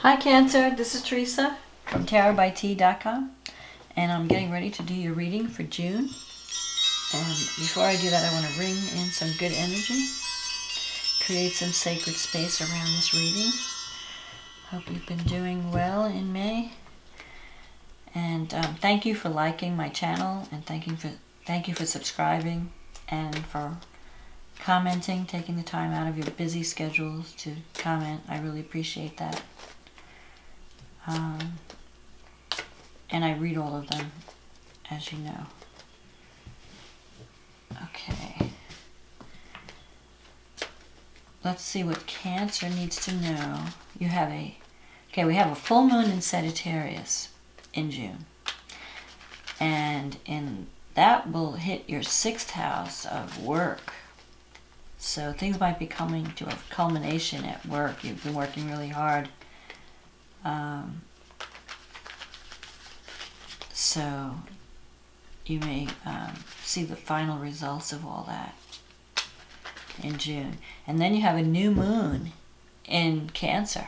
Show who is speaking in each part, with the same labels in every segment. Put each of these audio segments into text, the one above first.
Speaker 1: Hi Cancer, this is Teresa from tarotbyt.com, and I'm getting ready to do your reading for June. And before I do that, I want to bring in some good energy, create some sacred space around this reading. Hope you've been doing well in May, and thank you for liking my channel, and thank you for subscribing and for commenting, taking the time out of your busy schedules to comment. I really appreciate that. And I read all of them, as you know. Okay. Let's see what Cancer needs to know. We have a full moon in Sagittarius in June. And that will hit your 6th house of work. So things might be coming to a culmination at work. You've been working really hard. So you may see the final results of all that in June. And then you have a new moon in Cancer.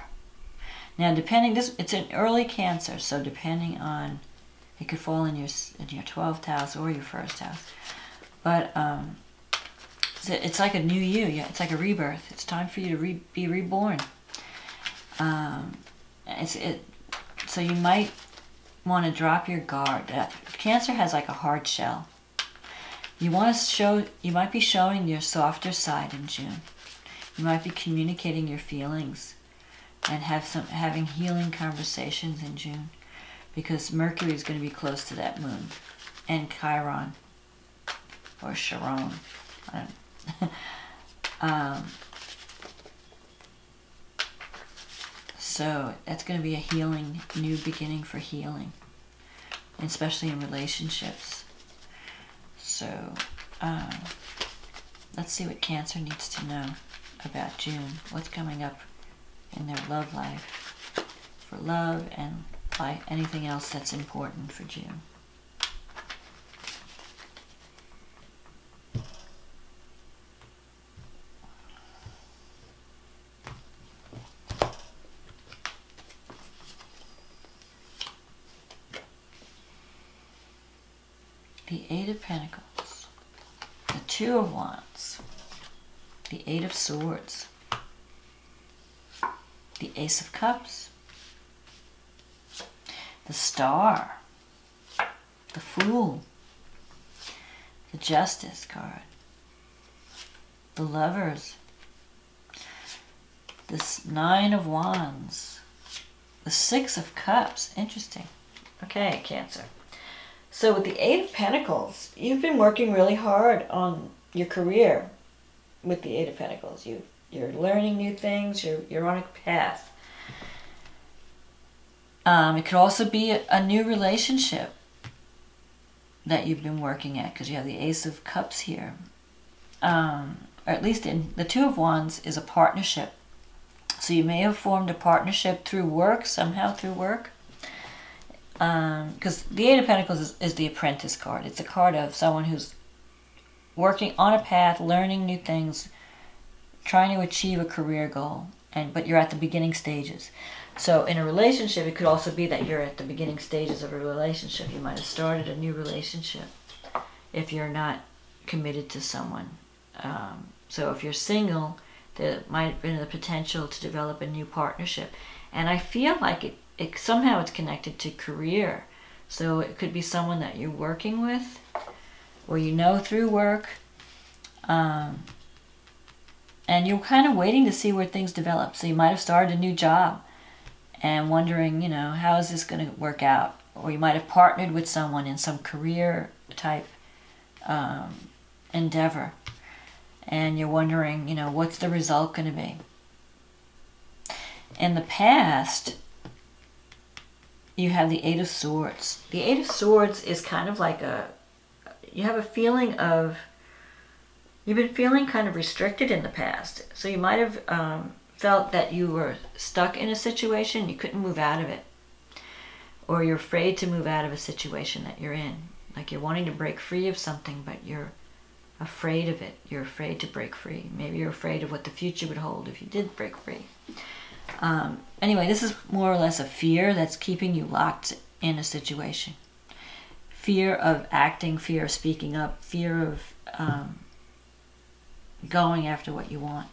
Speaker 1: Now it's an early Cancer, so depending on, it could fall in your 12th house or your 1st house. But it's like a new you. Yeah, it's like a rebirth. It's time for you to be reborn. So you might want to drop your guard. Cancer has like a hard shell. You might be showing your softer side in June. You might be communicating your feelings and having healing conversations in June, because Mercury is going to be close to that moon, and Chiron or Chiron. So that's going to be a healing, new beginning for healing, especially in relationships. So let's see what Cancer needs to know about June. What's coming up in their love life, for love and anything else that's important for June. The 8 of Pentacles, the 2 of Wands, the 8 of Swords, the Ace of Cups, the Star, the Fool, the Justice card, the Lovers, this 9 of Wands, the 6 of Cups. Interesting. Okay, Cancer. So with the 8 of Pentacles, you've been working really hard on your career with the 8 of Pentacles. You're learning new things. You're on a path. It could also be a new relationship that you've been working at, because you have the Ace of Cups here. Or at least in the 2 of Wands is a partnership. So you may have formed a partnership through work, somehow through work. Because the 8 of Pentacles is the Apprentice card. It's a card of someone who's working on a path, learning new things, trying to achieve a career goal, but you're at the beginning stages. So in a relationship, it could also be that you're at the beginning stages of a relationship. You might have started a new relationship if you're not committed to someone. So if you're single, there might have been the potential to develop a new partnership. And I feel like somehow it's connected to career. So it could be someone that you're working with, or you know through work, and you're kind of waiting to see where things develop. So you might have started a new job and wondering, how is this going to work out? Or you might have partnered with someone in some career type endeavor, and you're wondering, what's the result going to be? In the past, you have the 8 of Swords. The 8 of Swords is kind of like you have a feeling of, you've been feeling kind of restricted in the past. So you might have felt that you were stuck in a situation, you couldn't move out of it. Or you're afraid to move out of a situation that you're in. Like you're wanting to break free of something, but you're afraid of it. You're afraid to break free. Maybe you're afraid of what the future would hold if you did break free. Anyway, this is more or less a fear that's keeping you locked in a situation. Fear of acting, fear of speaking up, fear of going after what you want.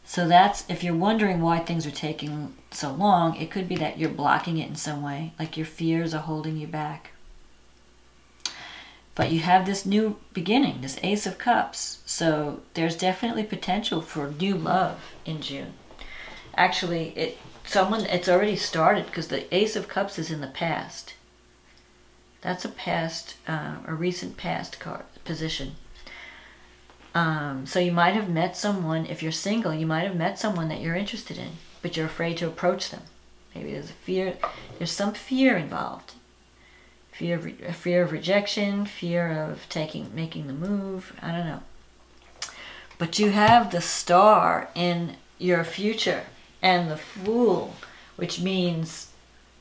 Speaker 1: So that's, if you're wondering why things are taking so long, it could be that you're blocking it in some way, like your fears are holding you back. But you have this new beginning, this Ace of Cups, so there's definitely potential for new love in June. Actually, it's already started, because the Ace of Cups is in the past. That's a past, a recent past card position. So you might have met someone, if you're single, you might have met someone that you're interested in, but you're afraid to approach them. Maybe there's a fear, there's some fear involved. Fear of rejection, fear of making the move, I don't know. But you have the Star in your future, and the Fool, which means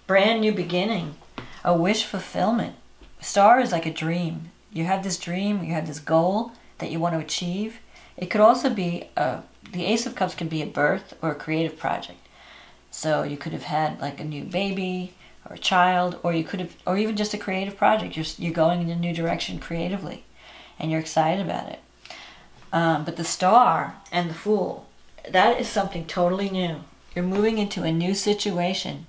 Speaker 1: brand new beginning, a wish fulfillment. Star is like a dream. You have this dream, you have this goal that you want to achieve. It could also be, the Ace of Cups can be a birth or a creative project. So you could have had like a new baby or a child, or you could have, or even just a creative project. You're going in a new direction creatively, and you're excited about it. But the Star and the Fool, that is something totally new. You're moving into a new situation,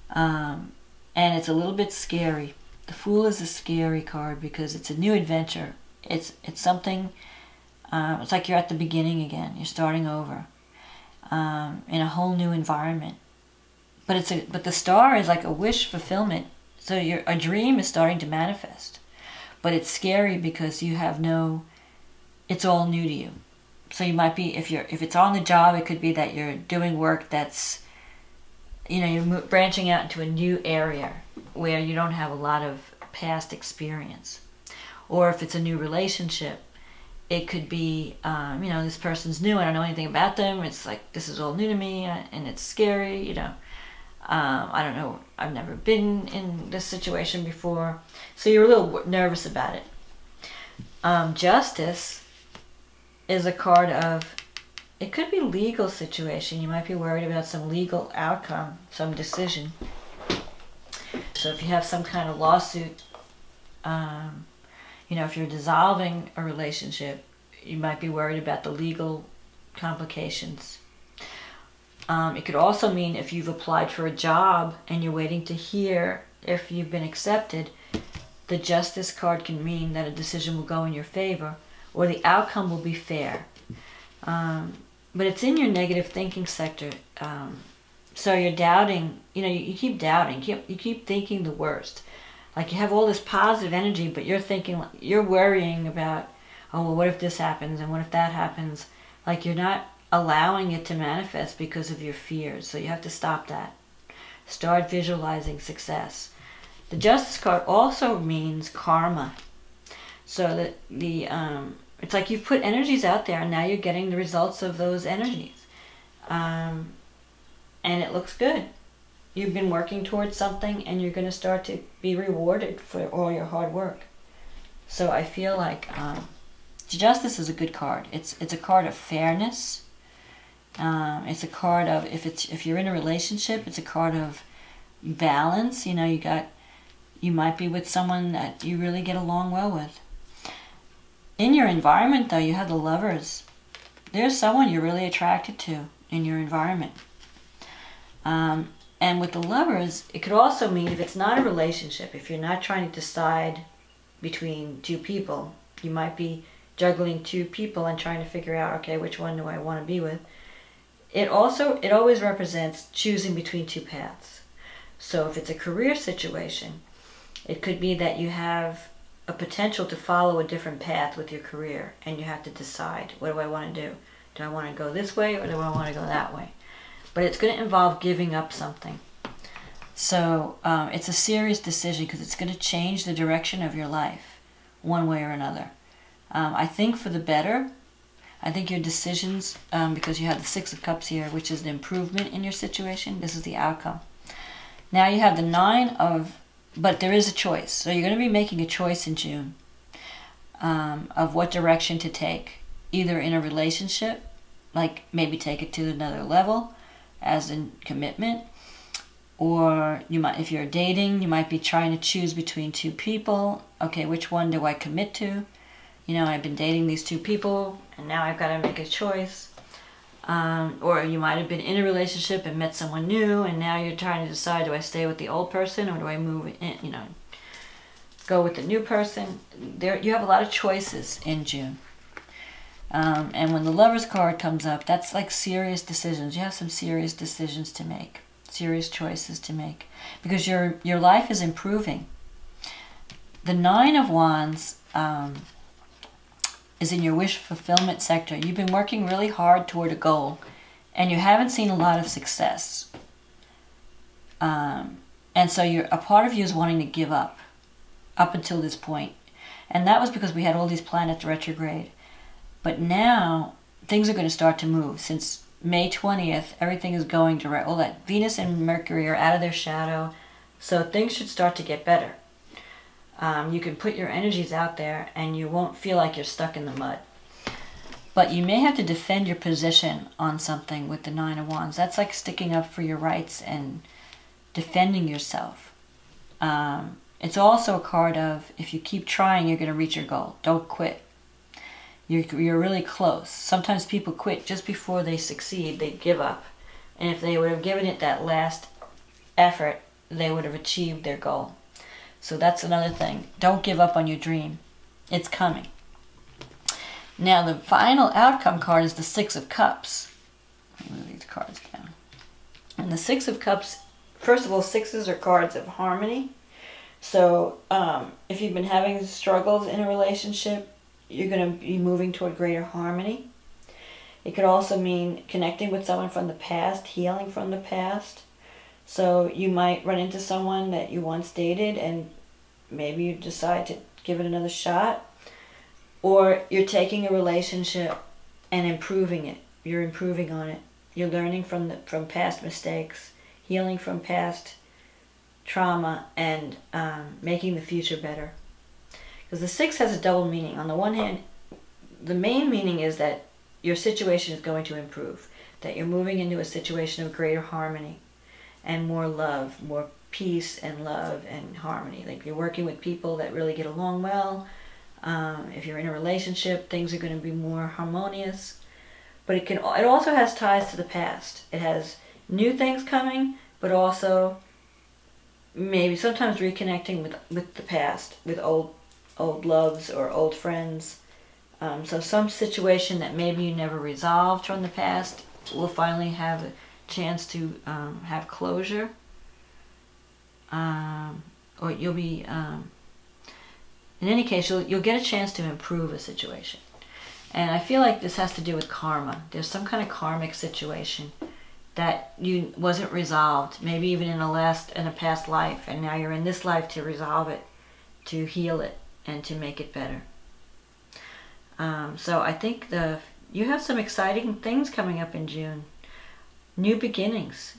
Speaker 1: and it's a little bit scary. The Fool is a scary card because it's a new adventure. It's something, it's like you're at the beginning again. You're starting over in a whole new environment. But the Star is like a wish fulfillment. So a dream is starting to manifest. But it's scary because you have it's all new to you. So you might be, if it's on the job, it could be that you're doing work that's, you're branching out into a new area where you don't have a lot of past experience. Or if it's a new relationship, it could be, this person's new, I don't know anything about them, it's like, this is all new to me, and it's scary, I don't know, I've never been in this situation before, so you're a little nervous about it. Justice is a card of, it could be legal situation. You might be worried about some legal outcome, some decision. So if you have some kind of lawsuit, if you're dissolving a relationship, you might be worried about the legal complications. It could also mean if you've applied for a job and you're waiting to hear if you've been accepted, the Justice card can mean that a decision will go in your favor or the outcome will be fair. But it's in your negative thinking sector. So you're doubting, you keep doubting, you keep thinking the worst. Like you have all this positive energy, but you're thinking, you're worrying about, oh, well, what if this happens and what if that happens? Like you're not allowing it to manifest because of your fears. So you have to stop that. Start visualizing success. The Justice card also means karma. So that it's like you've put energies out there and now you're getting the results of those energies. And it looks good. You've been working towards something and you're going to start to be rewarded for all your hard work. So I feel like Justice is a good card. It's a card of fairness. It's a card of, if you're in a relationship, it's a card of balance. You might be with someone that you really get along well with. In your environment, though, you have the Lovers. There's someone you're really attracted to in your environment. And with the Lovers, it could also mean if it's not a relationship, if you're not trying to decide between two people, you might be juggling two people and trying to figure out, okay, which one do I want to be with? It always represents choosing between two paths. So if it's a career situation, it could be that you have a potential to follow a different path with your career and you have to decide, what do I want to do? Do I want to go this way or do I want to go that way? But it's going to involve giving up something. So it's a serious decision because it's going to change the direction of your life one way or another. I think for the better. I think your decisions, because you have the Six of Cups here, which is an improvement in your situation. This is the outcome. Now you have the Nine of, but there is a choice. So you're going to be making a choice in June of what direction to take, either in a relationship like maybe take it to another level, as in commitment. Or you might, if you're dating, you might be trying to choose between two people. Okay, which one do I commit to? You know, I've been dating these two people, and now I've got to make a choice. Or you might have been in a relationship and met someone new, and now you're trying to decide, do I stay with the old person or do I move in, you know, go with the new person? There, you have a lot of choices in June. And when the Lover's card comes up, that's like serious decisions. You have some serious decisions to make, serious choices to make, because your life is improving. The Nine of Wands is in your wish fulfillment sector. You've been working really hard toward a goal, and you haven't seen a lot of success. And so a part of you is wanting to give up until this point. And that was because we had all these planets retrograde. But now things are going to start to move. Since May 20th, everything is going direct. All that Venus and Mercury are out of their shadow. So things should start to get better. You can put your energies out there and you won't feel like you're stuck in the mud. But you may have to defend your position on something with the Nine of Wands. That's like sticking up for your rights and defending yourself. It's also a card of, if you keep trying, you're going to reach your goal. Don't quit. You're really close. Sometimes people quit just before they succeed. They give up. And if they would have given it that last effort, they would have achieved their goal. So that's another thing. Don't give up on your dream. It's coming. Now the final outcome card is the Six of Cups. Let me move these cards down. And the Six of Cups, first of all, sixes are cards of harmony. So if you've been having struggles in a relationship, you're going to be moving toward greater harmony. It could also mean connecting with someone from the past, healing from the past. So you might run into someone that you once dated and maybe you decide to give it another shot. Or you're taking a relationship and improving it. You're improving on it. You're learning from past mistakes, healing from past trauma, and making the future better. Because the Six has a double meaning. On the one hand, the main meaning is that your situation is going to improve, that you're moving into a situation of greater harmony and more love, more peace and love and harmony. Like you're working with people that really get along well. If you're in a relationship, things are going to be more harmonious. But it also has ties to the past. It has new things coming, but also maybe sometimes reconnecting with the past, with old loves or old friends. So some situation that maybe you never resolved from the past will finally have a chance to have closure. Or you'll be, in any case, you'll get a chance to improve a situation. And I feel like this has to do with karma. There's some kind of karmic situation that wasn't resolved, maybe even in a past life, and now you're in this life to resolve it, to heal it, and to make it better. So I think you have some exciting things coming up in June. New beginnings.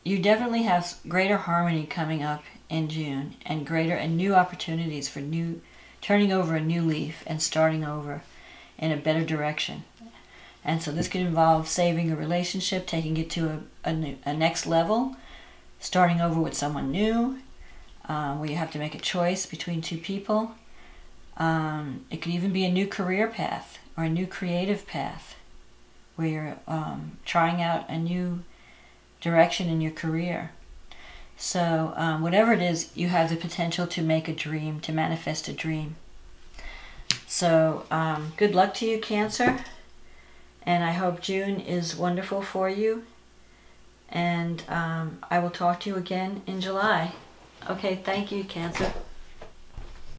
Speaker 1: You definitely have greater harmony coming up in June, and new opportunities for turning over a new leaf and starting over in a better direction. And so this could involve saving a relationship, taking it to a next level, starting over with someone new, where you have to make a choice between two people. It could even be a new career path or a new creative path where you're trying out a new direction in your career. So whatever it is, you have the potential to make a dream, to manifest a dream. So good luck to you, Cancer. And I hope June is wonderful for you. And I will talk to you again in July. Okay, thank you, Cancer.